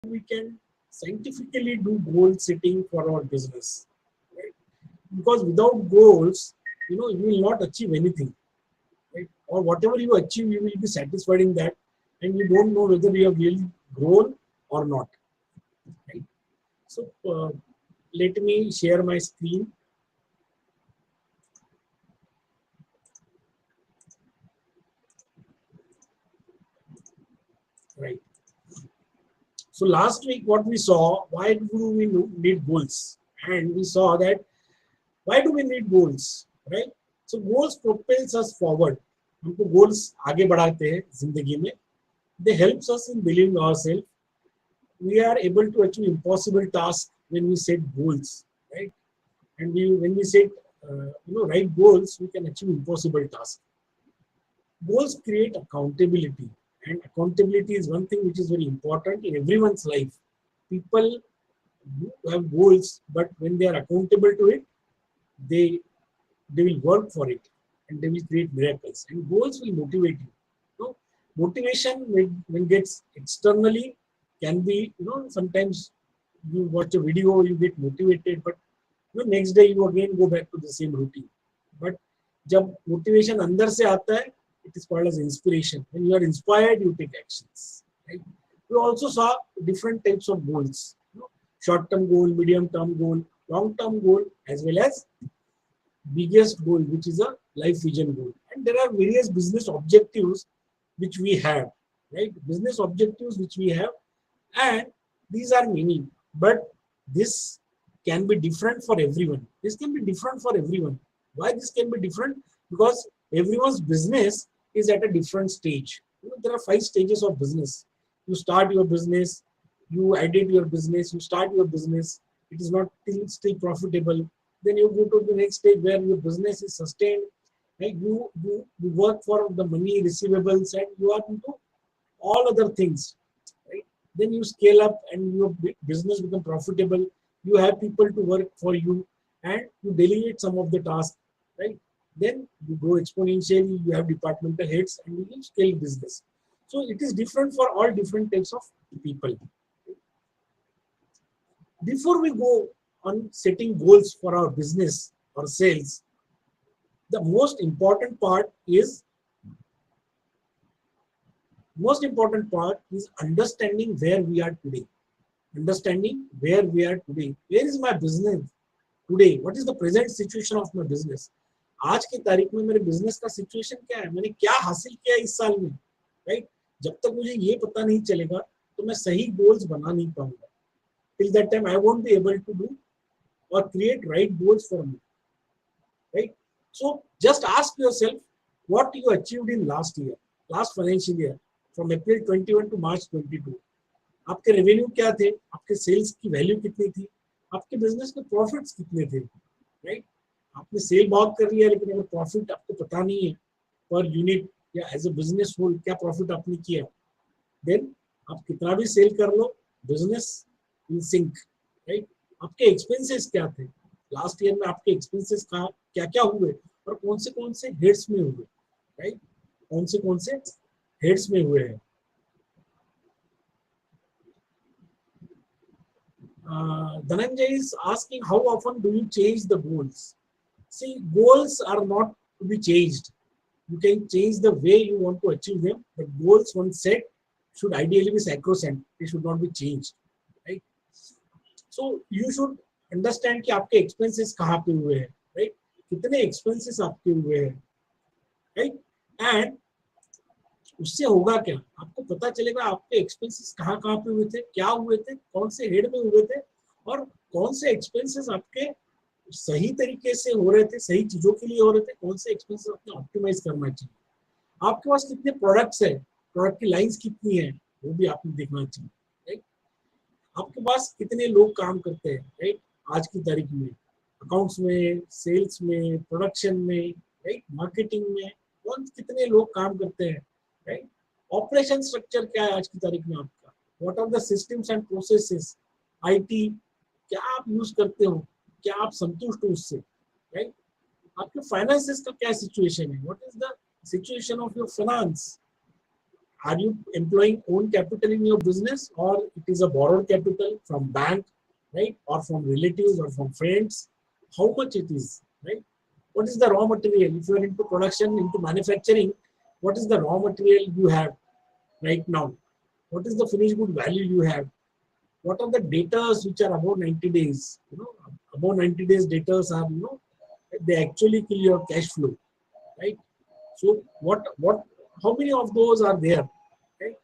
we can scientifically do goal setting for our business, right? Because without goals, you will not achieve anything, right? Or whatever you achieve, you will be satisfied in that, and you don't know whether you have really grown or not, right? So let me share my screen, right? So last week, what we saw, why do we need goals? And we saw that why do we need goals, right? So goals propels us forward. हमको goals आगे बढ़ाते हैं जिंदगी में. They helps us in believing ourselves. We are able to achieve impossible tasks when we set goals, right? And when we set right goals, we can achieve impossible tasks. Goals create accountability, and accountability is one thing which is very important in everyone's life. People do have goals, but when they are accountable to it, they they will work for it, and they will create miracles. And goals will motivate you. Motivation when gets externally can be, sometimes you watch a video, you get motivated, but next day you again go back to the same routine. But जब motivation अंदर से आता है, it is called as inspiration. When you are inspired, you take actions. Right? We also saw different types of goals. Short-term goal, medium-term goal, long-term goal, as well as biggest goal, which is a life vision goal. And there are various business objectives which we have, right? Business objectives which we have, and these are many, but this can be different for everyone. This can be different for everyone. Why this can be different? Because everyone's business is at a different stage. There are 5 stages of business. You start your business, you edit your business, you start your business, it is not still profitable. Then you go to the next stage where your business is sustained. Right? You work for the money, receivables, and you are into all other things. Right? Then you scale up and your business become profitable. You have people to work for you, and you delegate some of the tasks. Right? Then you grow exponentially. You have departmental heads, and you scale business. So it is different for all different types of people. Before we go on setting goals for our business or sales, the most important part is understanding where we are today. Understanding where we are today. Where is my business today? What is the present situation of my business? आज की तारीख में मेरे business का situation क्या है, मैंने क्या हासिल किया इस साल में, राइट? जब तक मुझे ये पता नहीं चलेगा तो मैं सही गोल्स बना नहीं पाऊंगा. Till that time I won't be able to do or create right goals for me, right? So just ask yourself what you achieved in last financial year, from April 21 to March 22. आपके revenue क्या थे, आपके sales की value कितनी थी, आपके business के profits कितने थे, राइट? आपने सेल बहुत कर लिया लेकिन अगर प्रॉफिट आपको पता नहीं है पर यूनिट या एज अ बिजनेस होल क्या प्रॉफिट आपने किया, देन आप कितना भी सेल कर लो, बिजनेस विल सिंक, राइट? आपके एक्सपेंसेस क्या थे लास्ट ईयर में, आपके एक्सपेंसेस क्या क्या हुए और कौन से हेड्स में हुए, राइट? कौन से हेड्स में हुए हैं. Dhananjay is asking, how often do you change the goals? See, goals are not to be changed. You can change the way you want to achieve them, but goals once set should ideally be sacrosanct. They should not be changed, right? So you should understand कि आपके expenses कहाँ पे हुए हैं, right? कितने expenses आपके हुए हैं, right? And उससे होगा क्या, आपको पता चलेगा आपके एक्सपेंसेस कहाँ कहाँ पे हुए थे, क्या हुए थे, कौन से हेड में हुए थे, और कौन से एक्सपेंसेस आपके सही तरीके से हो रहे थे, सही चीजों के लिए हो रहे थे, कौन से एक्सपेंसेस आपने ऑप्टिमाइज करना चाहिए. आपके पास कितने प्रोडक्ट्स है, प्रोडक्ट की लाइंस कितनी है, वो भी आपने देखना चाहिए, राइट? आपके पास कितने लोग काम करते हैं, राइट? आज की तारीख में अकाउंट्स में, सेल्स में, प्रोडक्शन में, राइट, मार्केटिंग में, कौन कितने लोग काम करते हैं, राइट? ऑपरेशन स्ट्रक्चर क्या है आज की तारीख में आपका, what are the systems and processes, IT क्या आप यूज करते हो, क्या आप संतुष्ट हो उससे, राइट? आपके फाइनेंसेस का क्या सिचुएशन है, what is the situation of your finance, Are you employing own capital in your business, or it is a borrowed capital from bank, right, or from relatives or from friends? How much it is, right? What is the raw material? If you are into production, into manufacturing, what is the raw material you have right now? What is the finished good value you have? What are the datas which are above 90 days? Above 90 days datas are, they actually kill your cash flow, right? So how many of those are there, right?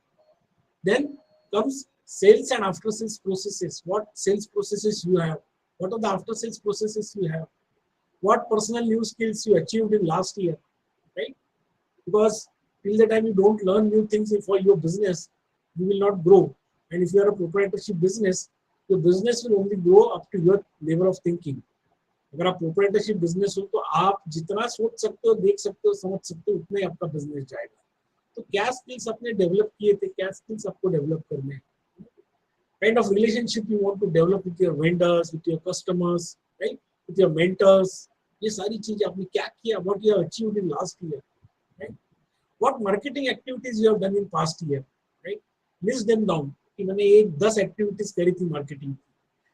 Then comes sales and after sales processes. What sales processes you have? What are the after sales processes you have? What personal new skills you achieved in last year, right? Because till the time you don't learn new things for your business, you will not grow. And if you are a proprietorship business, your business will only grow up to your level of thinking. अगर आप proprietorship business हो तो आप जितना सोच सकते हो, देख सकते हो, समझ सकते हो, उतना ही आपका बिजनेस जाएगा. तो क्या स्किल्स आपने डेवलप किए थे, क्या स्किल्स आपको डेवलप करने हैं, kind of relationship you want to develop with your vendors, with your customers, right, with your mentors, ये सारी चीजें आपने क्या किया, what you have achieved in last year, right, what marketing activities you have done in past year, right, list them down कि मैंने ये 10 activities करी थी marketing.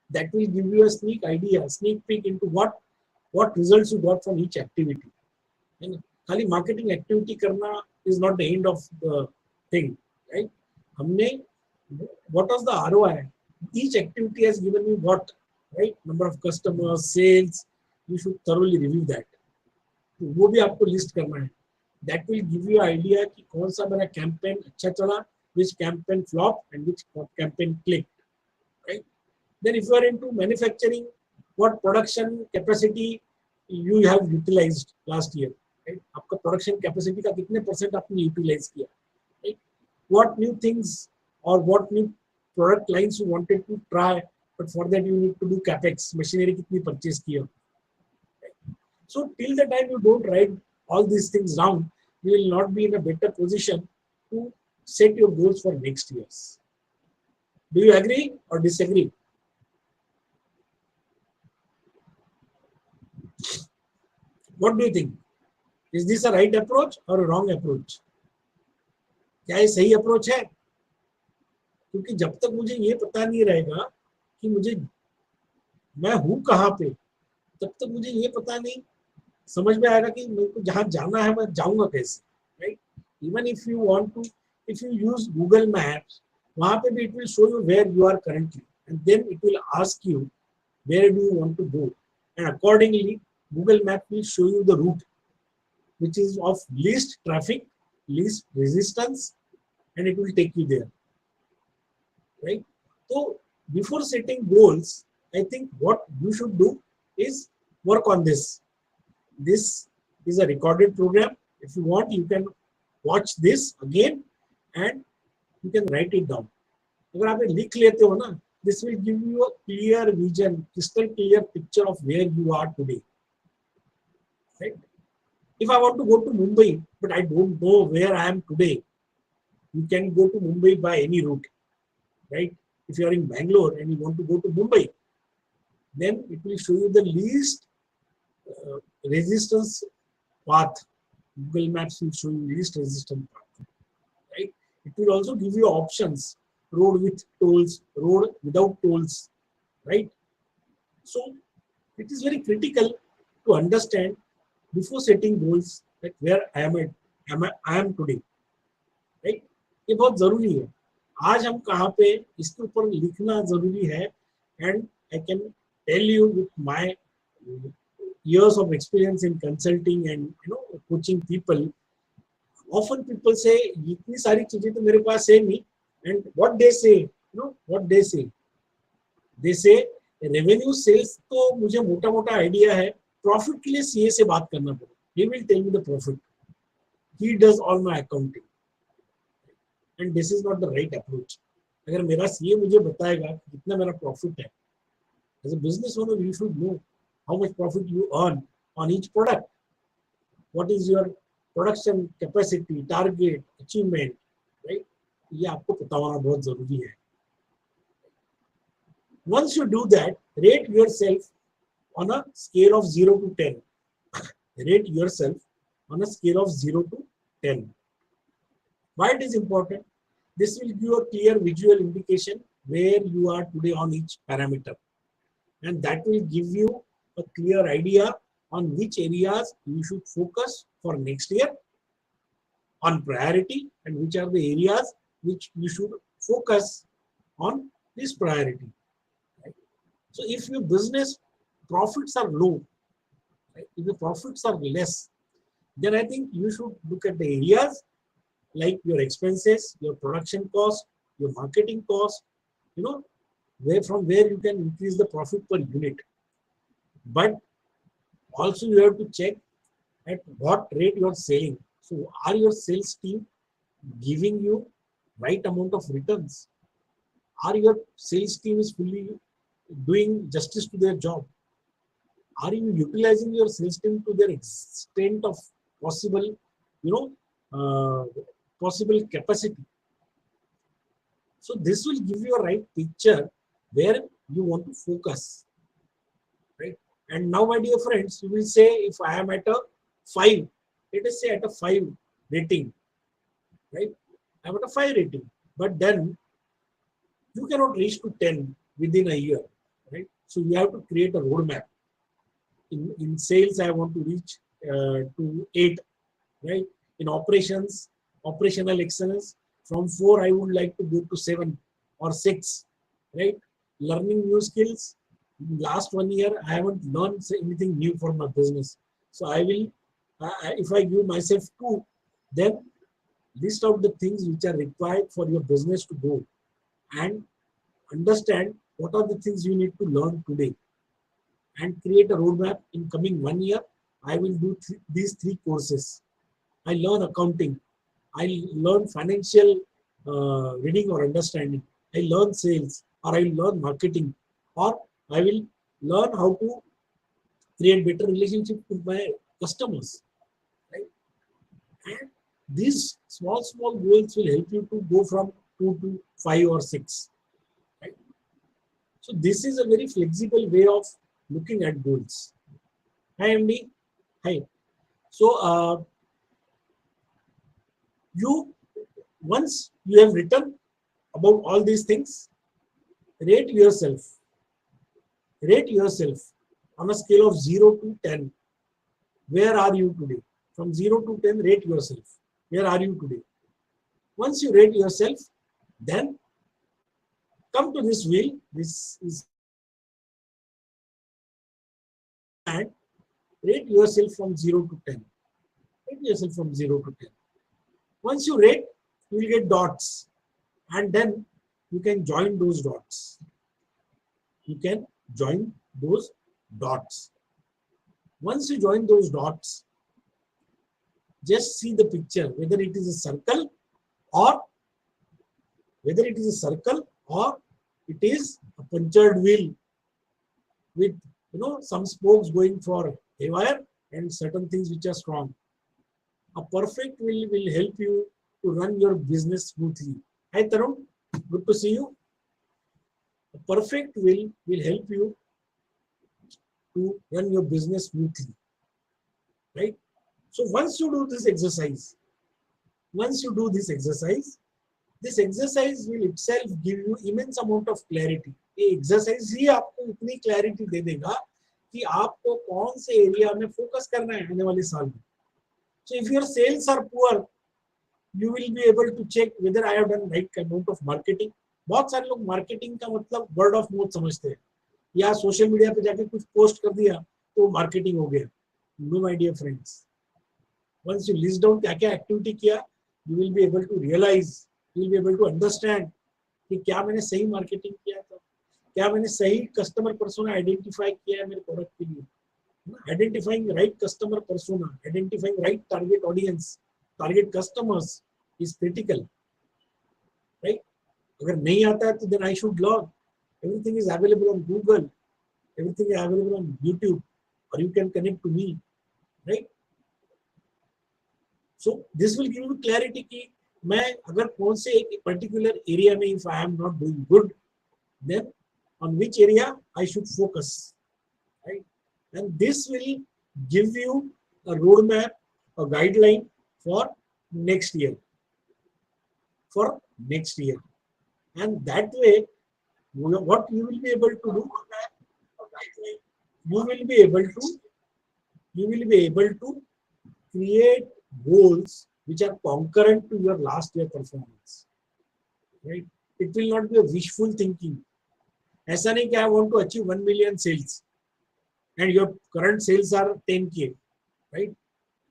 That will give you a sneak peek into what results you got from each activity. And खाली marketing activity करना is not the end of the thing, right? हमने what was the ROI? Each activity has given you what, right? Number of customers, sales. You should thoroughly review that. तो वो भी आपको list करना है. That will give you idea कि कौन सा मेरा campaign अच्छा चला, which campaign flop and which campaign clicked, right? Then if you are into manufacturing, what production capacity you have utilized last year, right? आपका production capacity का कितने % आपने utilize किया, right? What new things or what new product lines you wanted to try, but for that you need to do capex, machinery कितनी purchase किया, right? So till the time you don't write all these things down, you will not be in a better position to set your goals for next years. Do you agree or disagree? What do you think? Is this a right approach or a wrong approach? क्या ये सही approach है? क्योंकि जब तक मुझे ये पता नहीं रहेगा कि मुझे मैं हूँ कहाँ पे, तब तक मुझे ये पता नहीं समझ में आएगा कि मेरे को जहाँ जाना है मैं जाऊँगा कैसे, right? Even if you want to, if you use Google Maps, वहाँ पे भी it will show you where you are currently, and then it will ask you where do you want to go, and accordingly Google Map will show you the route which is of least traffic, least resistance, and it will take you there, right? So before setting goals, I think what you should do is work on this. This is a recorded program. If you want, you can watch this again and you can write it down. अगर आप लिख लेते हो ना, this will give you a clear vision, crystal clear picture of where you are today, right? If I want to go to Mumbai, but I don't know where I am today, you can go to Mumbai by any route, right? If you are in Bangalore and you want to go to Mumbai, then it will show you the least resistance path. Google Maps will show you least resistance path, right? It will also give you options, road with tolls, road without tolls, right? So it is very critical to understand before setting goals that where I am today, right? ये बहुत जरूरी है. आज हम कहाँ पे, इसके ऊपर लिखना जरूरी है. And I can tell you with my years of experience in consulting and coaching people, often people say इतनी सारी चीजें तो मेरे पास है नहीं, and what they say, they say revenue sales तो मुझे मोटा मोटा आइडिया है, प्रॉफिट के लिए सीए से बात करना पड़ेगा. He will tell me the profit. He does all my accounting. And this is not the right approach. अगर मेरा सीए मुझे बताएगा कितना मेरा प्रॉफिट है, as a business owner you should know how much profit you earn on each product. What is your production capacity, target, achievement, right? ये आपको पता होना बहुत जरूरी है. Once you do that, rate yourself on a scale of 0 to 10. Rate yourself on a scale of 0 to 10. Why it is important? This will give you a clear visual indication where you are today on each parameter, and that will give you a clear idea on which areas you should focus for next year on priority, and which are the areas which you should focus on this priority. Right? So if your business profits are low, right, if the profits are less, then I think you should look at the areas like your expenses, your production cost, your marketing cost, you know, where you can increase the profit per unit. But also you have to check at what rate you are selling. So are your sales team giving you right amount of returns? Are your sales team is fully doing justice to their job? Are you utilizing your sales team to their extent of possible, uh, possible capacity? So this will give you a right picture where you want to focus, right? And now, my dear friends, you will say if I am at a 5, let us say at a 5 rating, right? I'm at a 5 rating, but then you cannot reach to 10 within a year, right? So you have to create a roadmap. In sales, I want to reach to 8, right? In operations, operational excellence, from 4, I would like to go to 7 or 6, right? Learning new skills. Last 1 year, I haven't learned anything new for my business. So I will, if I give myself 2, then list out the things which are required for your business to grow, and understand what are the things you need to learn today, and create a roadmap. In coming 1 year, I will do these 3 courses. I learn accounting. I learn financial reading or understanding. I learn sales, or I learn marketing, or I will learn how to create better relationship with my customers. Right? And these small goals will help you to go from 2 to 5 or 6. Right? So this is a very flexible way of looking at goals. Hi, MD. Hi. So you once you have written about all these things, rate yourself. Rate yourself on a scale of 0 to 10. Where are you today? From 0 to 10, rate yourself. Where are you today? Once you rate yourself, then come to this wheel. This is, and rate yourself from 0 to 10. Rate yourself from 0 to 10. Once you rate, you will get dots, and then you can join those dots. You can join those dots. Once you join those dots, just see the picture, whether it is a circle or it is a punctured wheel with some spokes going for haywire and certain things which are strong. A perfect wheel will help you to run your business smoothly. Hi Tarun, good to see you. A perfect wheel will help you to run your business smoothly, right? So once you do this exercise, this exercise will itself give you immense amount of clarity. ये exercise ही आपको इतनी clarity दे देगा कि आपको कौन से area में focus करना है आने वाले साल में. So if your sales are poor, you will be able to check whether I have done right amount of marketing. बहुत सारे लोग मार्केटिंग का मतलब वर्ड ऑफ माउथ समझते हैं, या सोशल मीडिया पे जाके कुछ पोस्ट कर दिया तो मार्केटिंग हो गया. No my dear friends, once you list down क्या क्या एक्टिविटी किया, you will be able to realize, you will be able to understand कि क्या मैंने सही मार्केटिंग किया था, क्या मैंने सही कस्टमर पर्सोना आइडेंटिफाई किया है मेरे प्रोडक्ट के लिए. Identifying right customer persona, identifying right target audience, target customers is critical, right? अगर नहीं आता है तो then I should learn. Everything is available on Google, everything is available on YouTube, or you can connect to me, right? So this will give you clarity कि मैं अगर कौन से एक particular area में if I am not doing good, then on which area I should focus, right? And this will give you a roadmap, a guideline for next year. for next year. And that way, what you will be able to do, you will be able to create goals which are concurrent to your last year performance, right? It will not be a wishful thinking. ऐसा नहीं कि I want to achieve 1 million sales and your current sales are 10K, right?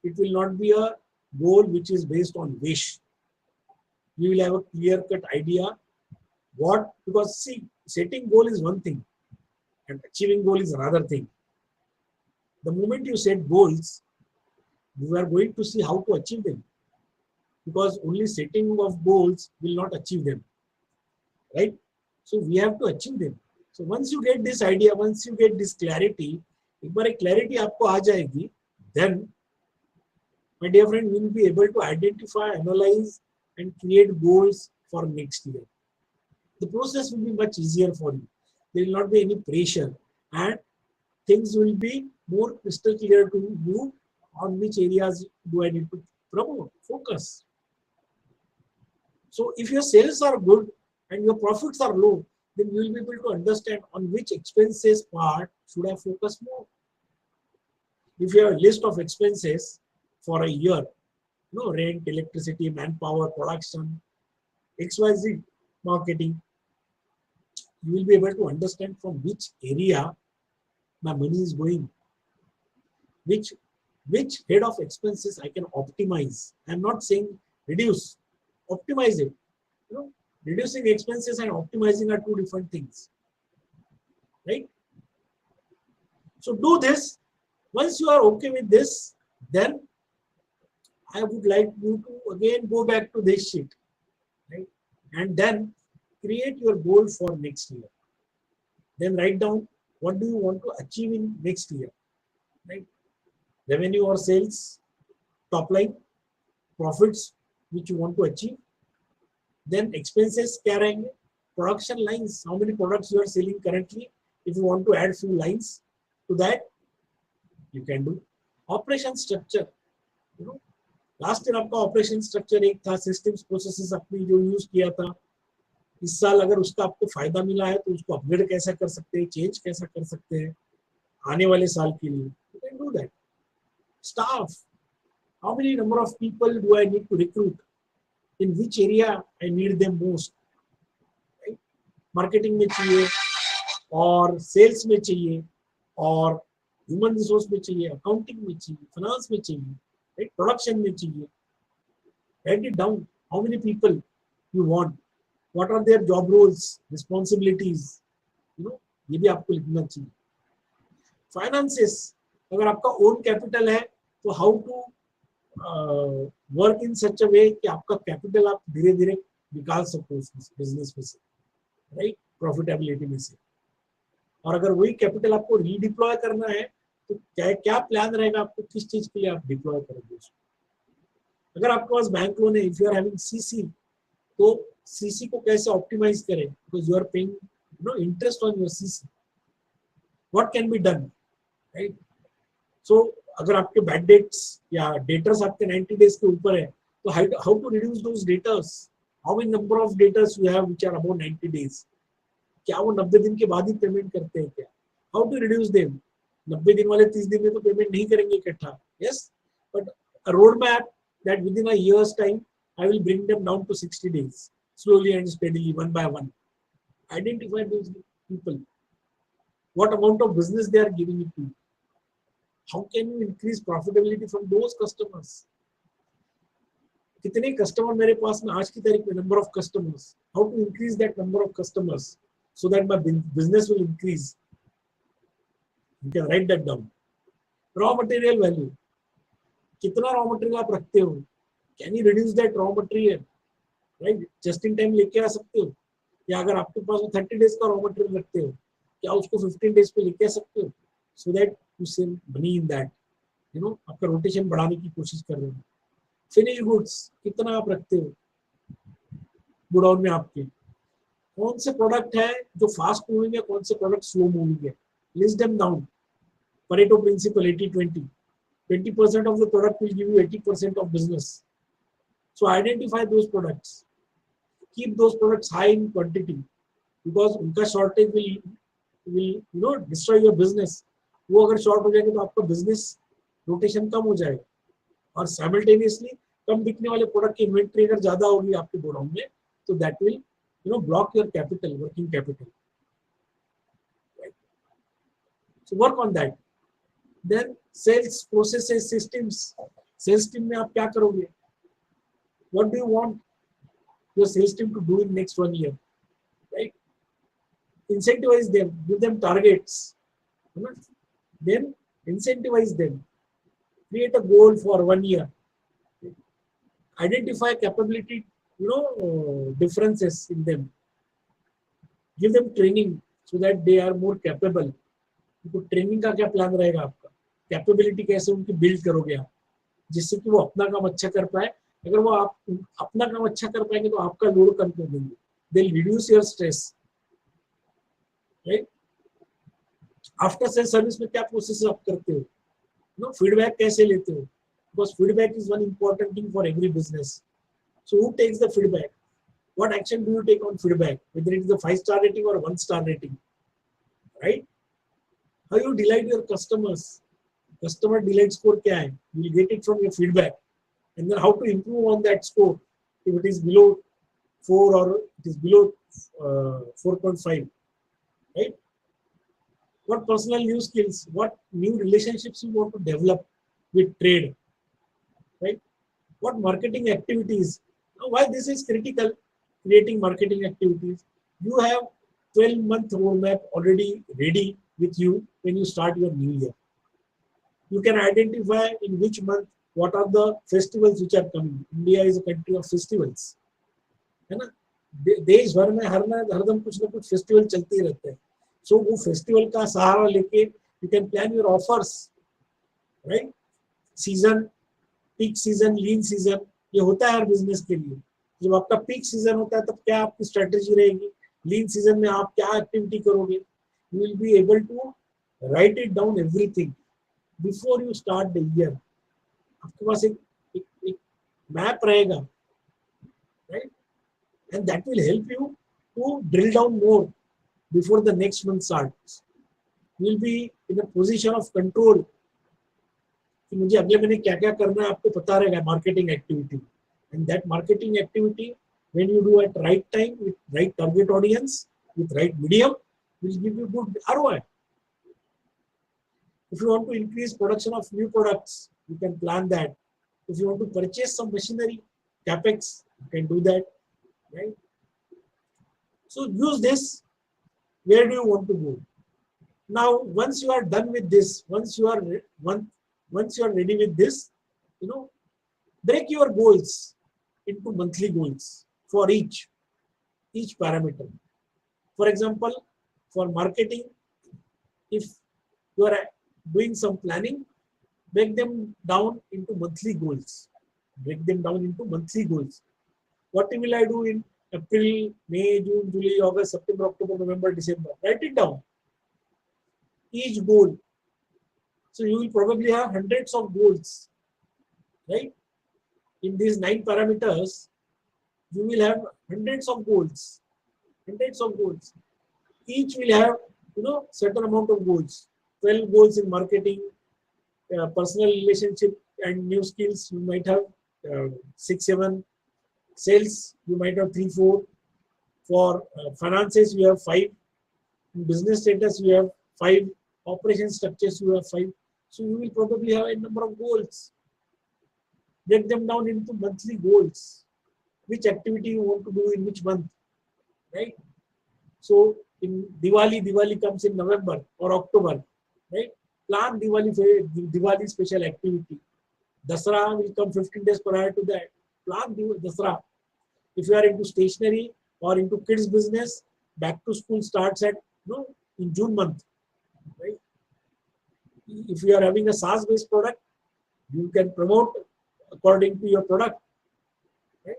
It will not be a goal which is based on wish. You will have a clear-cut idea what, because see, setting goal is one thing and achieving goal is another thing. The moment you set goals, you are going to see how to achieve them, because only setting of goals will not achieve them, right? So we have to achieve them. So once you get this idea, once you get this clarity, एक बार एक clarity आपको आ जाएगी, then my dear friend, you will be able to identify, analyze and create goals for next year. The process will be much easier for you. There will not be any pressure and things will be more crystal clear to you on which areas do I need to promote, focus. So if your sales are good and your profits are low, then you will be able to understand on which expenses part should I focus more. If you have a list of expenses for a year, rent, electricity, manpower, production, XYZ, marketing, you will be able to understand from which area my money is going, which head of expenses I can optimize. I'm not saying reduce, optimize it. Reducing expenses and optimizing are two different things, right? So do this. Once you are okay with this, then I would like you to again go back to this sheet, right? And then create your goal for next year. Then write down what do you want to achieve in next year, right? Revenue or sales, top line, profits which you want to achieve. Then expenses, kya rahenge? Production lines, how many products you are selling currently. If you want to add few lines to that, you can do. Operation structure, last year आपका operation structure एक था, systems processes अपनी जो use किया था, इस साल अगर उसका आपको फायदा मिला है तो उसको अपग्रेड कैसा कर सकते हैं, चेंज कैसा कर सकते हैं आने वाले साल के लिए, you can do that. Staff, how many number of people do I need to recruit, in which area I need them most, right? Marketing में चाहिए और सेल्स में चाहिए और ह्यूमन रिसोर्स में चाहिए, अकाउंटिंग में चाहिए, फाइनेंस में चाहिए, right? Production में चाहिए. Write it down. How many people you want? What are their job roles, responsibilities? ये भी आपको लिखना चाहिए. Finances, अगर आपका own capital है तो how to work in such a way कि आपका capital आप धीरे धीरे निकाल सको उस business में से, right? Profitability में से. और अगर वही capital आपको redeploy करना है तो क्या प्लान रहेगा आपको, किस चीज के लिए आप डिप्लॉय करेंगे उसको. अगर आपके पास बैंक लोन है, if you are having CC, तो सीसी को कैसे ऑप्टिमाइज करें, because you are paying interest on your CC. What can be done, right? So अगर आपके बैड डेट्स या डेटर्स आपके 90 डेज के ऊपर है तो how to reduce those debtors, how many number of debtors you have which are about 90 days, क्या वो 90 दिन के बाद ही पेमेंट करते हैं क्या, हाउ टू रिड्यूस देम. 90 दिन वाले 30 दिन में तो पेमेंट नहीं करेंगे इकट्ठा, yes, but a road map that within a year's time I will bring them down to 60 days, slowly and steadily, one by one. Identify those people, what amount of business they are giving it to you, how can you increase profitability from those customers. कितने customer मेरे पास में आज की तारीख में, number of customers, how to increase that number of customers so that my business will increase. You can write that down. Raw material value, कितना raw material आप रखते हो, can you reduce that raw material, right? Just in time लेके आ सकते हो, या अगर आपके पास 30 days का raw material रखते हो, क्या उसको 15 days पे लेके आ सकते हो, so that you save money in that, आपका रोटेशन बढ़ाने की कोशिश कर रहे हो. फिनिश गुड्स कितना आप रखते हो गोडाउन में आपके, कौन से प्रोडक्ट है जो फास्ट मूविंग है, कौन से प्रोडक्ट स्लो मूविंग है, list them down. Pareto principle 80-20. 20% of the product will give you 80% of business. So identify those products. keep those products high in quantity because उनका shortage will destroy your business. वो अगर short हो जाएंगे तो आपका business rotation कम हो जाएगा और simultaneously कम बिकने वाले प्रोडक्ट की इन्वेंट्री अगर ज्यादा होगी आपके गोडाउन में तो that will block your capital working capital. So work on that. Then sales processes systems. Sales team में आप क्या करोगे? What do you want your sales team to do in next 1 year? Right? Incentivize them, give them targets. Then incentivize them. Create a goal for 1 year. Identify capability, differences in them. Give them training so that they are more capable. तो training का क्या plan रहेगा आपका? Capability कैसे उनकी build करोगे आप जिससे कि वो अपना काम अच्छा कर पाए. अगर वो आप अपना काम अच्छा कर पाएंगे तो आपका लोड कम कर देंगे. They will reduce your stress. Right? After sale service में क्या प्रोसेस आप करते हो? फीडबैक कैसे लेते हो? Because feedback is one important thing for every business. So who takes the feedback? What action do you take on feedback, whether it is a 5-star rating or 1-star rating? Right? How you delight your customers? Customer delight score क्या है? You will get it from your feedback. And then how to improve on that score if it is below 4 or it is below 4.5. Right? What personal new skills, what new relationships you want to develop with trade? Right? What marketing activities? Now, why this is critical, creating marketing activities? You have 12-month roadmap already ready with you when you start your new year. You can identify in which month what are the festivals which are coming. India is a country of festivals. है ना? देश भर में हरदम कुछ ना कुछ festival चलते ही रहते हैं. सो वो फेस्टिवल का सहारा लेके you can plan your offers. Right? Season, peak season, lean season, ये होता है हर बिजनेस के लिए. जब आपका पीक सीजन होता है तब क्या आपकी स्ट्रेटेजी रहेगी? लीन सीजन में आप क्या एक्टिविटी करोगे? You will be able to write it down everything before you start the year. आपके पास एक मैप रहेगा, right? And that will help you to drill down more before the next month starts. You will be in a position of control. कि मुझे अगले महीने क्या क्या करना है आपको पता रहेगा. Marketing activity, and that marketing activity when you do at right time with right target audience with right medium will give you good ROI. If you want to increase production of new products, you can plan that. If you want to purchase some machinery, capex, you can do that, right? So use this. Where do you want to go? Now, once you are done with this, once you are ready with this, break your goals into monthly goals for each parameter. For example, for marketing, if you are doing some planning, break them down into monthly goals. What will I do in April, May, June, July, August, September, October, November, December? Write it down. Each goal. So you will probably have hundreds of goals, right? In these 9 parameters, you will have hundreds of goals. Each will have, certain amount of goals. 12 goals in marketing, personal relationship and new skills. You might have 6-7. Sales, you might have 3-4. For finances, you have 5. In business status, you have 5. Operation structures, you have 5. So you will probably have a number of goals. Break them down into monthly goals. Which activity you want to do in which month, right? So in Diwali comes in November or October, right? Plan Diwali special activity. Dasara will come 15 days prior to that. Plan Dasara. If you are into stationery or into kids business, back to school starts at in June month, right? If you are having a SaaS based product, you can promote according to your product. Right?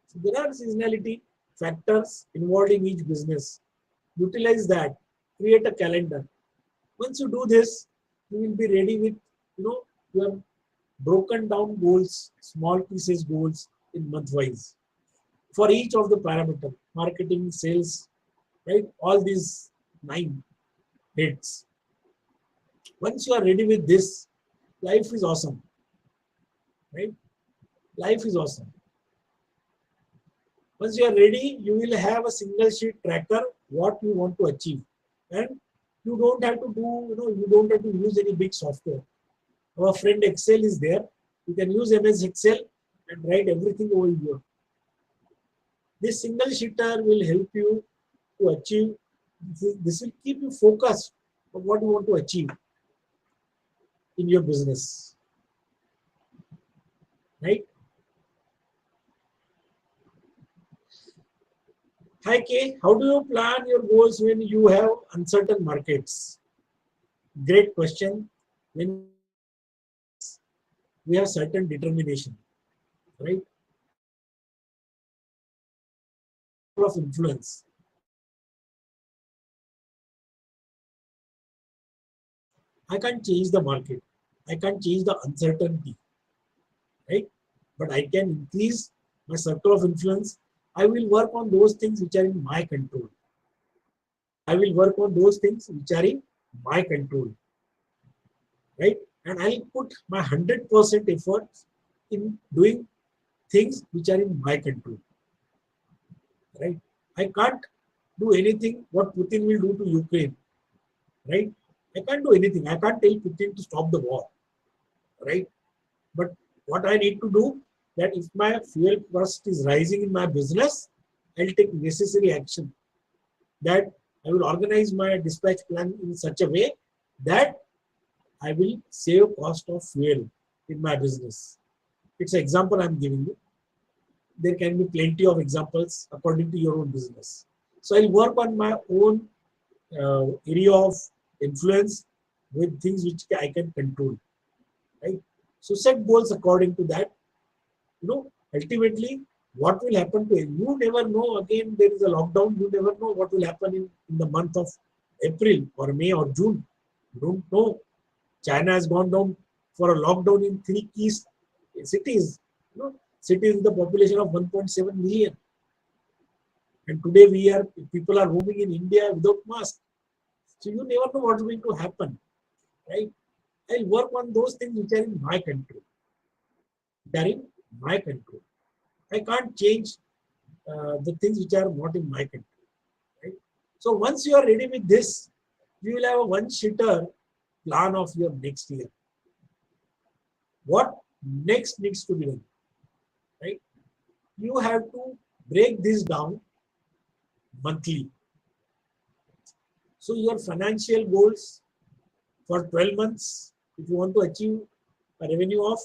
So there are seasonality factors involved in each business. Utilize that. Create a calendar. Once you do this, you will be ready with your broken down goals, small pieces goals in month wise. for each of the parameter, marketing, sales, right? All these 9 heads. Once you are ready with this, life is awesome, right? Life is awesome. Once you are ready, you will have a single sheet tracker what you want to achieve, and you don't have to do, you don't have to use any big software. Our friend Excel is there. You can use MS Excel and write everything over here. This single sheeter will help you to achieve. This will keep you focused on what you want to achieve in your business, right? Hi Kay, how do you plan your goals when you have uncertain markets? Great question. When we have certain determination, right? Of influence. I can't change the market. I can't change the uncertainty, right? But I can increase my circle of influence. I will work on those things which are in my control. I will work on those things which are in my control, right? And I'll put my 100% effort in doing things which are in my control, right? I can't do anything what Putin will do to Ukraine, right? I can't do anything. I can't tell Putin to stop the war, right? But what I need to do, that if my fuel cost is rising in my business, I'll take necessary action. That I will organize my dispatch plan in such a way that I will save cost of fuel in my business. It's an example I'm giving you. There can be plenty of examples according to your own business. So I'll work on my own area of influence with things which I can control, right? So set goals according to that. Ultimately, what will happen to you? You never know. Again, there is a lockdown. You never know what will happen in the month of April or May or June. You don't know. China has gone down for a lockdown in 3 key cities. Cities with a population of 1.7 million. And today people are roaming in India without mask. So you never know what's going to happen, right? I'll work on those things which are in my control. They are in my control. I can't change the things which are not in my control, right? So once you are ready with this, you will have a one-sheeter plan of your next year. What next needs to be done, right? You have to break this down monthly. So your financial goals for 12 months, if you want to achieve a revenue of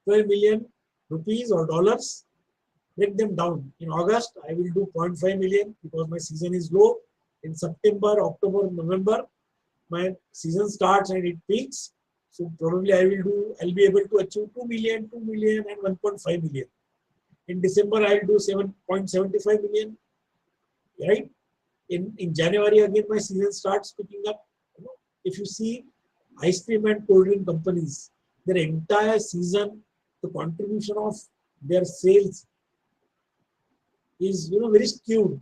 12 million rupees or dollars, break them down. In August, I will do 0.5 million because my season is low. In September, October, November, my season starts and it peaks. So probably I'll be able to achieve 2 million, 2 million and 1.5 million. In December, I'll do 7.75 million, right? In January, again, my season starts picking up. If you see ice cream and cold drink companies, their entire season, the contribution of their sales is very skewed.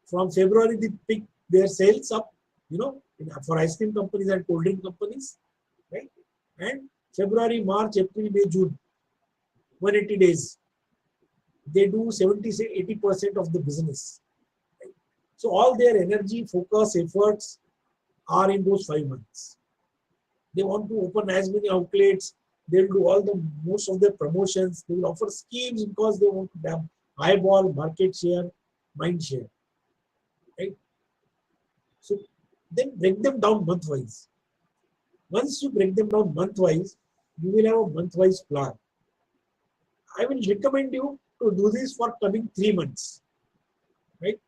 From February, they pick their sales up, for ice cream companies and cold drink companies, right? And February, March, April, May, June, 180 days, they do 70-80% of the business. Right? So all their energy, focus, efforts are in those 5 months. They want to open as many outlets. They'll do most of their promotions. They will offer schemes because they want to have eyeball, market share, mind share. Right? So then break them down month-wise. Once you break them down month-wise, you will have a month-wise plan. I will recommend you to do this for coming 3 months. Right?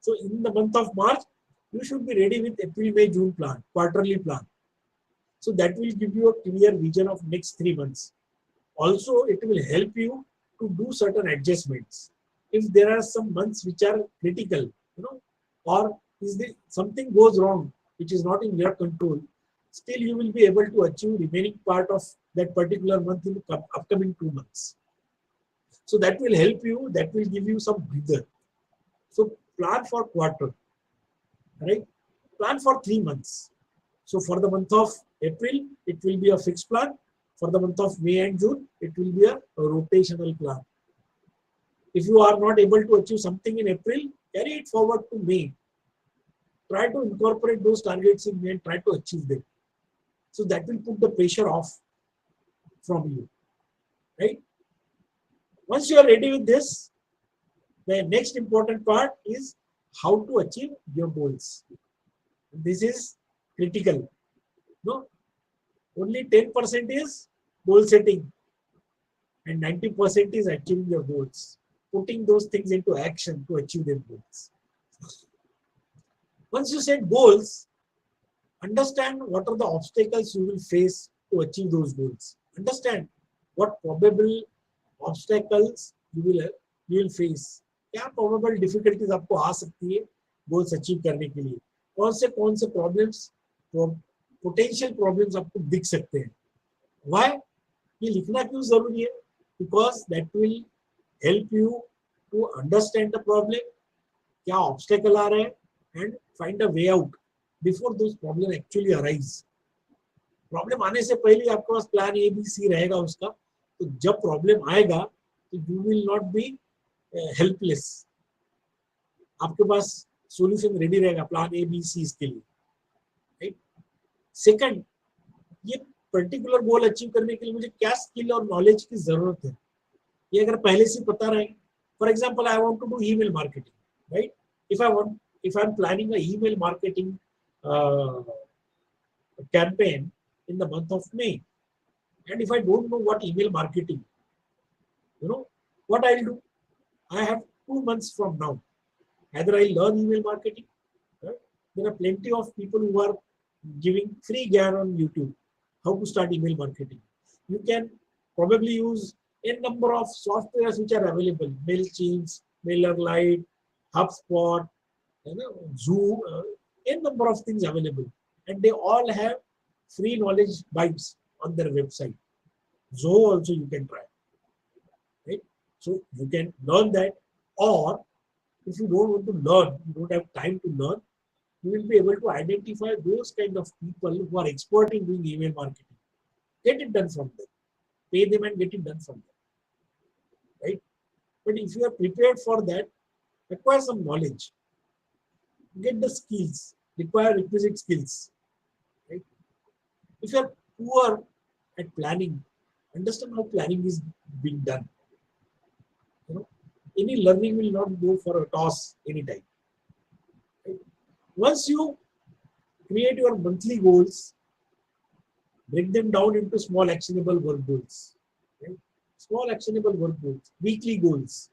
So in the month of March, you should be ready with April, May, June plan, quarterly plan. So that will give you a clear vision of next 3 months. Also, it will help you to do certain adjustments. If there are some months which are critical, or something goes wrong, which is not in your control, still you will be able to achieve remaining part of that particular month in the upcoming 2 months. So that will help you, that will give you some breather. So plan for quarter, right? Plan for 3 months. So for the month of April, it will be a fixed plan. For the month of May and June, it will be a rotational plan. If you are not able to achieve something in April, carry it forward to May. Try to incorporate those targets in May and try to achieve them. So that will put the pressure off from you, right? Once you are ready with this, the next important part is how to achieve your goals. This is critical. No, only 10% is goal setting and 90% is achieving your goals, putting those things into action to achieve their goals. Once you set goals, understand what are the obstacles you will face to achieve those goals. Understand what probable obstacles you will face. क्या probable difficulties आपको आ सकती है goals achieve करने के लिए. कौन से problems, potential problems आपको दिख सकते हैं. Why? ये लिखना क्यों जरूरी है? Because that will help you to understand the problem, क्या obstacle आ रहा है, and find a way out before those problems actually arise. Problem आने से पहले आपके पास प्लान ए बी सी रहेगा उसका, तो जब प्रॉब्लम आएगा तो you will not be helpless. आपके पास सॉल्यूशन रेडी रहेगा प्लान ए बी सी इसके लिए, राइट. सेकंड, ये पर्टिकुलर गोल अचीव करने के लिए मुझे क्या स्किल और नॉलेज की जरूरत है, ये अगर पहले से पता रहे. For example, I want to do email marketing, right. if I'm planning a email marketing campaign in the month of May, and if I don't know what email marketing, what I'll do, I have 2 months from now. Either I learn email marketing, right? There are plenty of people who are giving free gyan on YouTube how to start email marketing. You can probably use a number of softwares which are available: MailChimp, MailerLite, HubSpot, Zoom, a number of things available, and they all have free knowledge bites on their website. Zoho also you can try, right? So you can learn that, or if you don't want to learn, you don't have time to learn, you will be able to identify those kind of people who are expert in doing email marketing. Get it done from them, pay them and get it done from them, right? But if you are prepared for that, acquire some knowledge, get the skills, require requisite skills, right? If you are poor at planning, understand how planning is being done. Any learning will not go for a toss anytime. Right? Once you create your monthly goals, break them down into small actionable work goals. Right? Small actionable work goals, weekly goals.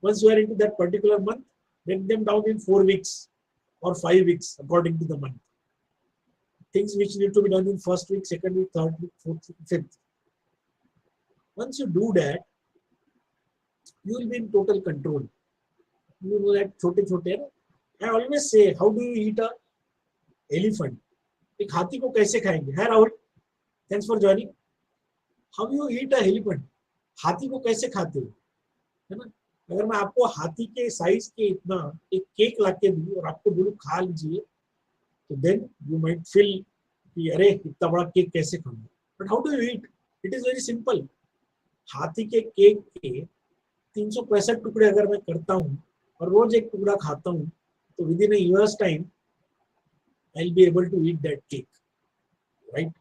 Once you are into that particular month, break them down in 4 weeks or 5 weeks according to the month. Things which need to be done in first week, second week, third week, fourth week, fifth. Once you do that, you will be in total control. You know that छोटे. I always say, how do you eat a elephant? एक हाथी को कैसे खाएंगे? है Rahul? Thanks for joining. How you eat a elephant? हाथी को कैसे खाते हो? है ना? अगर मैं आपको हाथी के साइज के इतना एक केक लाके दूं और आपको बोलूं खा लीजिए, तो then you might feel कि अरे इतना बड़ा केक कैसे खाऊंगा? But how do you eat? It is very simple. हाथी के केक के 365 टुकड़े अगर मैं करता हूँ और रोज एक टुकड़ा खाता हूँ, तो within a year's time I will be able to eat that cake, right.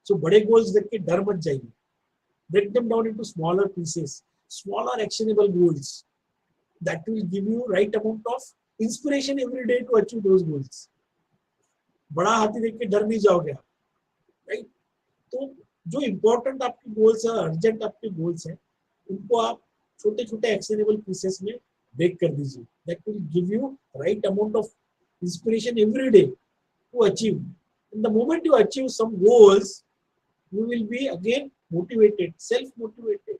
So बड़े गोल्स देख के डर मत जाइए. Break them down into smaller pieces, smaller actionable goals that will give you right amount of inspiration every day to achieve those goals. बड़ा हाथी देख के डर नहीं जाओगे आप, राइट. तो जो इम्पोर्टेंट आपके गोल्स है, अर्जेंट आपके गोल्स है, उनको आप छोटे छोटे एक्शनेबल पीसेस में ब्रेक कर दीजिए. That will give you right amount of inspiration every day to achieve. In the moment you achieve some goals, you will be again motivated, self motivated.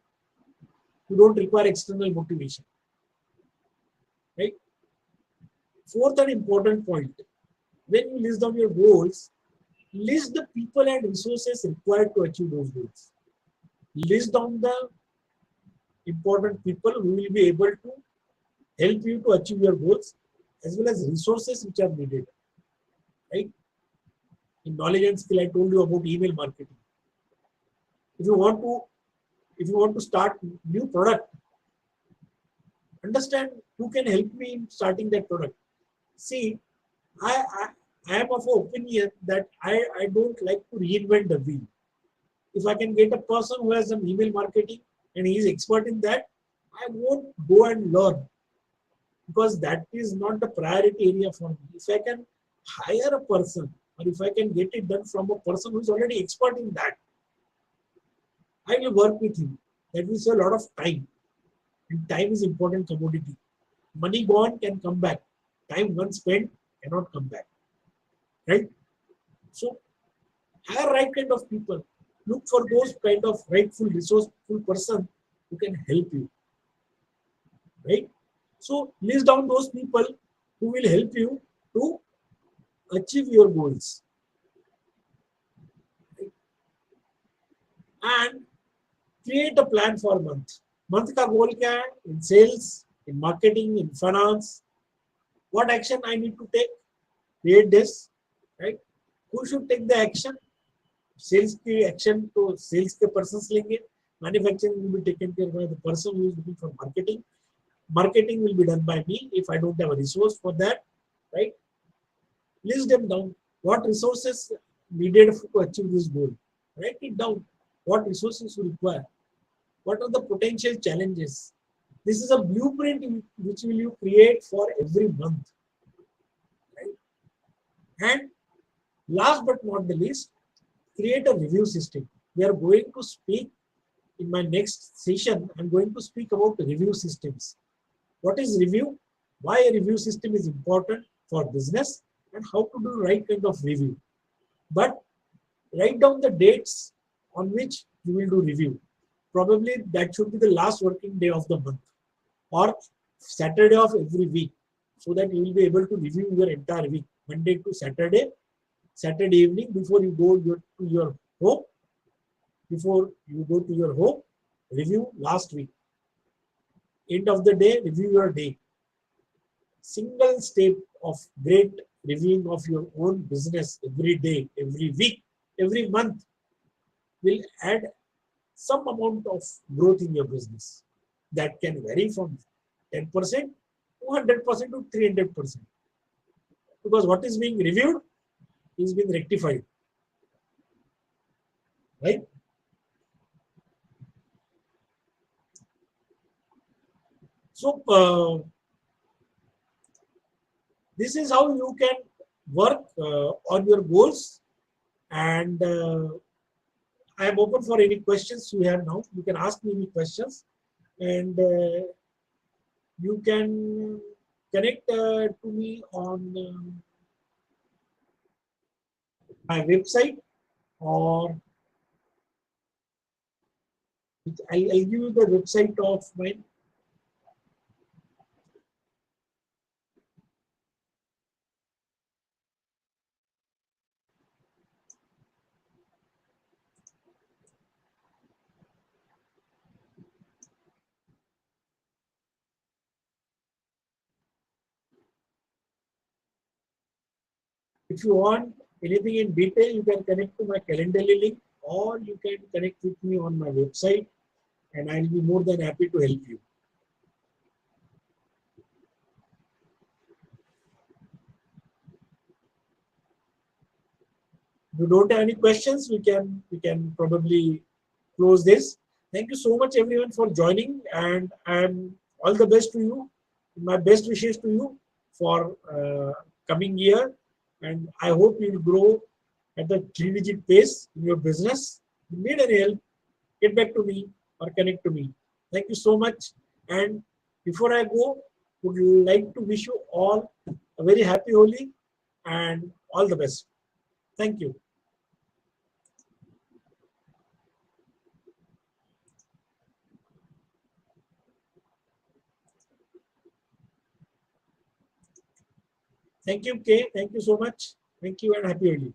You don't require external motivation, right? Fourth and important point, when you list down your goals, list the people and resources required to achieve those goals. List down the important people who will be able to help you to achieve your goals, as well as resources which are needed, right? In knowledge and skill, I told you about email marketing. If you want to, if you want to start new product, understand who can help me in starting that product. See, I, I, I am of opinion that I don't like to reinvent the wheel. If I can get a person who has some email marketing and he is expert in that, I won't go and learn, because that is not the priority area for me. If I can hire a person, or if I can get it done from a person who is already expert in that, I will work with him. That will save a lot of time. And time is important commodity. Money gone can come back. Time once spent cannot come back. Right? So hire right kind of people. Look for those kind of rightful, resourceful person who can help you. Right? So list down those people who will help you to achieve your goals. Right? And create a plan for a month. Month का goal क्या है? In sales, in marketing, in finance. What action I need to take? Create this, right? Who should take the action? Sales की action तो sales के persons लेंगे. Manufacturing will be taken care by the person who is looking for marketing. Marketing will be done by me if I don't have a resource for that, right? List them down. What resources needed to achieve this goal? Write it down. What resources you require? What are the potential challenges? This is a blueprint which will you create for every month, right? And last but not the least, create a review system. We are going to speak in my next session. I'm going to speak about review systems. What is review? Why a review system is important for business, and how to do right kind of review. But write down the dates on which you will do review. Probably that should be the last working day of the month, or Saturday of every week, so that you will be able to review your entire week, Monday to Saturday, Saturday evening before you go to your home. Before you go to your home, review last week. End of the day, review your day. Single step of great reviewing of your own business every day, every week, every month will add some amount of growth in your business. That can vary from 10% to 100% to 300%. Because what is being reviewed is being rectified. Right? So, this is how you can work on your goals. And I am open for any questions you have now. You can ask me any questions. And you can connect to me on my website, or I'll give you the website of mine. If you want anything in detail, you can connect to my Calendly link, or you can connect with me on my website, and I'll be more than happy to help you. If you don't have any questions, we can probably close this. Thank you so much everyone for joining, and I'm all the best to you. My best wishes to you for coming year, and I hope you'll grow at the 3-digit pace in your business. If you need any help, get back to me or connect to me. Thank you so much. And before I go, would like to wish you all a very happy Holi and all the best. Thank you. Thank you, Kay. Thank you so much. Thank you and happy Holi.